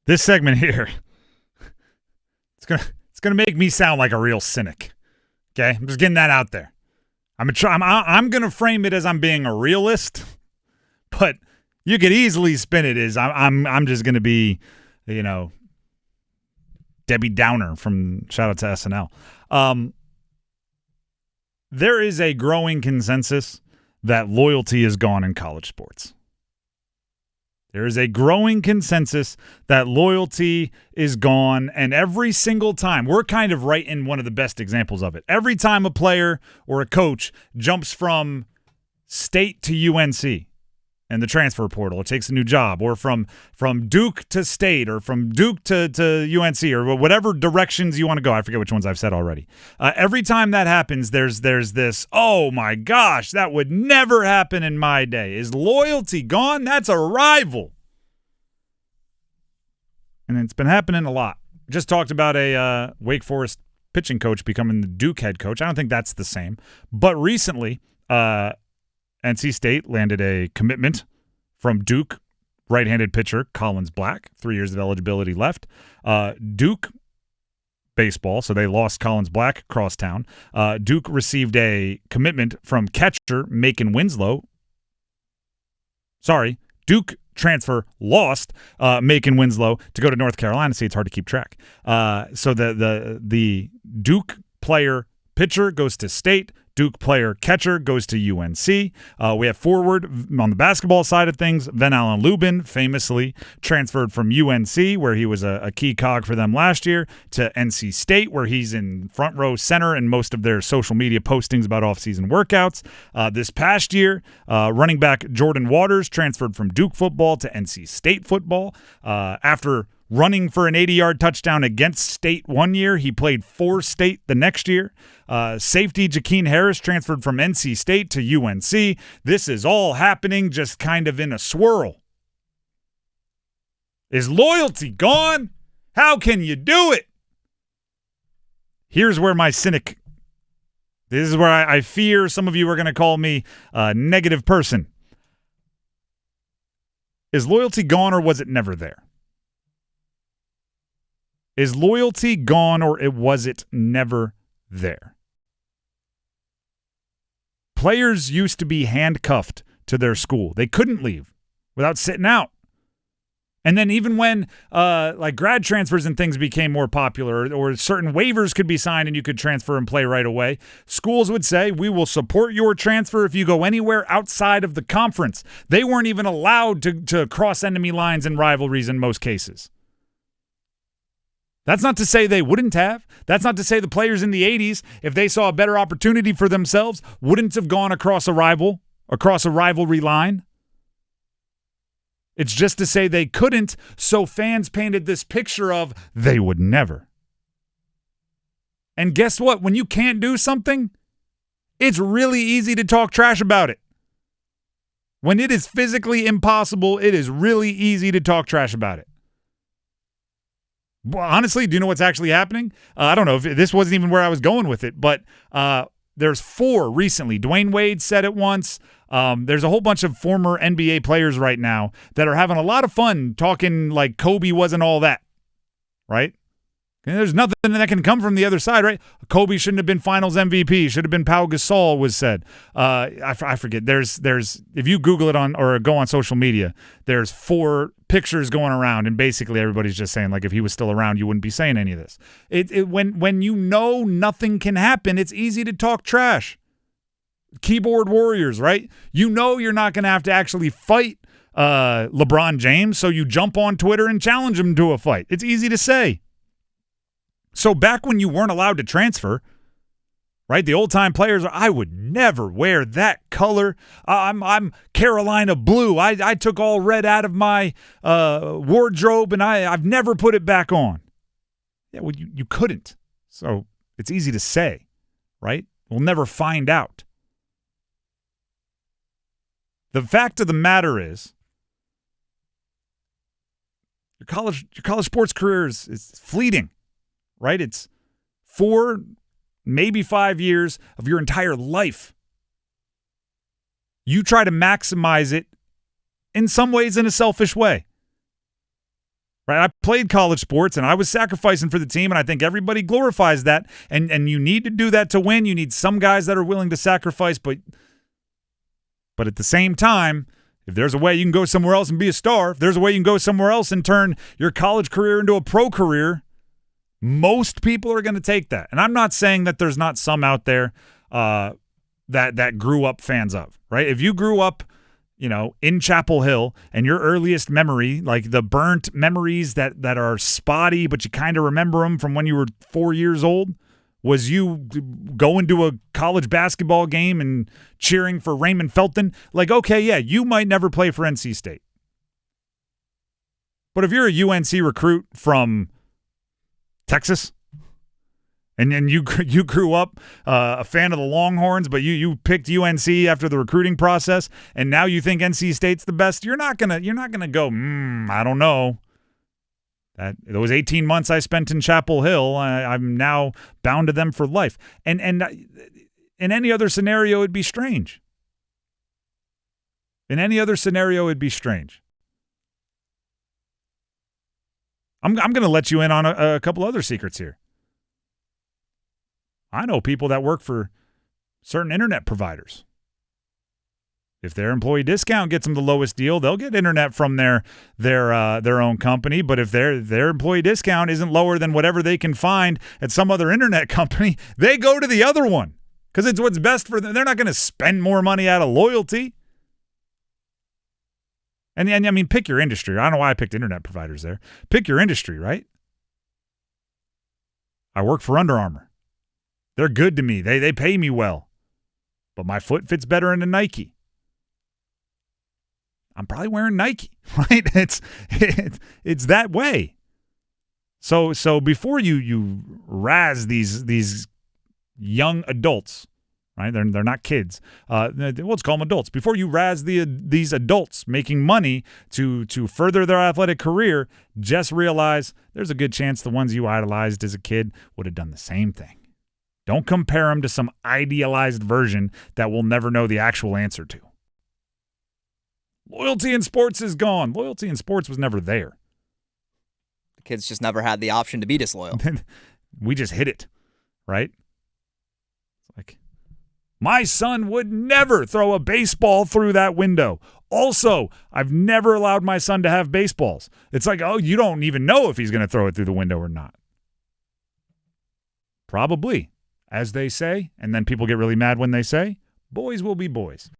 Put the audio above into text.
This segment here, it's gonna make me sound like a real cynic. Okay, I'm just getting that out there. I'm gonna frame it as I'm being a realist, but you could easily spin it as I'm just gonna be, Debbie Downer from shout out to SNL. There is a growing consensus that loyalty is gone in college sports. There is a growing consensus that loyalty is gone, and every single time, we're kind of right in one of the best examples of it. Every time a player or a coach jumps from state to UNC in the transfer portal, or takes a new job, or from Duke to state, or from Duke to UNC, or whatever directions you want to go. I forget which ones I've said already. Every time that happens, there's this, oh my gosh, that would never happen in my day. Is loyalty gone? That's a rival. And it's been happening a lot. Just talked about a Wake Forest pitching coach becoming the Duke head coach. I don't think that's the same. But recently, NC State landed a commitment from Duke right-handed pitcher Collins Black, 3 years of eligibility left. Duke baseball, so they lost Collins Black crosstown. Duke received a commitment from catcher Macon Winslow. Sorry, Duke transfer lost Macon Winslow to go to North Carolina. See, it's hard to keep track. So the Duke player pitcher goes to State. Duke player catcher goes to UNC. We have forward on the basketball side of things. Van Allen Lubin famously transferred from UNC, where he was a key cog for them last year, to NC State, where he's in front row center in most of their social media postings about offseason workouts. This past year, running back Jordan Waters transferred from Duke football to NC State football. After running for an 80-yard touchdown against State one year, he played for State the next year. Safety Jakeen Harris transferred from NC State to UNC. This is all happening just kind of in a swirl. Is loyalty gone? How can you do it? Here's where my cynic, this is where I fear some of you are going to call me a negative person. Is loyalty gone, or was it never there? Is loyalty gone, or was it never there? Players used to be handcuffed to their school. They couldn't leave without sitting out. And then even when like grad transfers and things became more popular, or certain waivers could be signed and you could transfer and play right away, schools would say, we will support your transfer if you go anywhere outside of the conference. They weren't even allowed to cross enemy lines and rivalries in most cases. That's not to say they wouldn't have. That's not to say the players in the 80s, if they saw a better opportunity for themselves, wouldn't have gone across a rivalry line. It's just to say they couldn't, so fans painted this picture of they would never. And guess what? When you can't do something, it's really easy to talk trash about it. When it is physically impossible, it is really easy to talk trash about it. Well, honestly, do you know what's actually happening? I don't know if this wasn't even where I was going with it, but there's 4 recently. Dwayne Wade said it once. There's a whole bunch of former NBA players right now that are having a lot of fun talking like Kobe wasn't all that, right? And there's nothing that can come from the other side, right? Kobe shouldn't have been Finals MVP. Should have been Pau Gasol, was said. I forget. There's if you Google it on or go on social media, there's 4 pictures going around, and basically everybody's just saying like if he was still around, you wouldn't be saying any of this. When you know nothing can happen, it's easy to talk trash. Keyboard warriors, right? You know you're not going to have to actually fight LeBron James, so you jump on Twitter and challenge him to a fight. It's easy to say. So back when you weren't allowed to transfer, right? The old-time players, I would never wear that color. I'm Carolina blue. I took all red out of my wardrobe, and I've never put it back on. Yeah, well, you couldn't. So it's easy to say, right? We'll never find out. The fact of the matter is, your college sports career is fleeting. Right? It's 4, maybe 5 years of your entire life. You try to maximize it in some ways in a selfish way. right? I played college sports and I was sacrificing for the team, and I think everybody glorifies that. And you need to do that to win. You need some guys that are willing to sacrifice, but at the same time, if there's a way you can go somewhere else and be a star, if there's a way you can go somewhere else and turn your college career into a pro career, most people are going to take that. And I'm not saying that there's not some out there that grew up fans of, right? If you grew up, in Chapel Hill, and your earliest memory, like the burnt memories that are spotty, but you kind of remember them from when you were 4 years old, was you going to a college basketball game and cheering for Raymond Felton? Like, okay, yeah, you might never play for NC State. But if you're a UNC recruit from Texas, and you grew up a fan of the Longhorns, but you picked UNC after the recruiting process, and now you think NC State's the best, you're not gonna go, I don't know. That those 18 months I spent in Chapel Hill, I'm now bound to them for life. And in any other scenario, it'd be strange. In any other scenario, it'd be strange. I'm going to let you in on a couple other secrets here. I know people that work for certain internet providers. If their employee discount gets them the lowest deal, they'll get internet from their own company. But if their employee discount isn't lower than whatever they can find at some other internet company, they go to the other one because it's what's best for them. They're not going to spend more money out of loyalty. And I mean, pick your industry. I don't know why I picked internet providers there. Pick your industry, right? I work for Under Armour. They're good to me. They pay me well. But my foot fits better in a Nike. I'm probably wearing Nike, right? It's that way. So before you razz these young adults, right? They're not kids. Let's call them adults. Before you razz these adults making money to further their athletic career, just realize there's a good chance the ones you idolized as a kid would have done the same thing. Don't compare them to some idealized version that we'll never know the actual answer to. Loyalty in sports is gone. Loyalty in sports was never there. The kids just never had the option to be disloyal. We just hit it, right? It's like, my son would never throw a baseball through that window. Also, I've never allowed my son to have baseballs. It's like, oh, you don't even know if he's going to throw it through the window or not. Probably, as they say, and then people get really mad when they say, boys will be boys.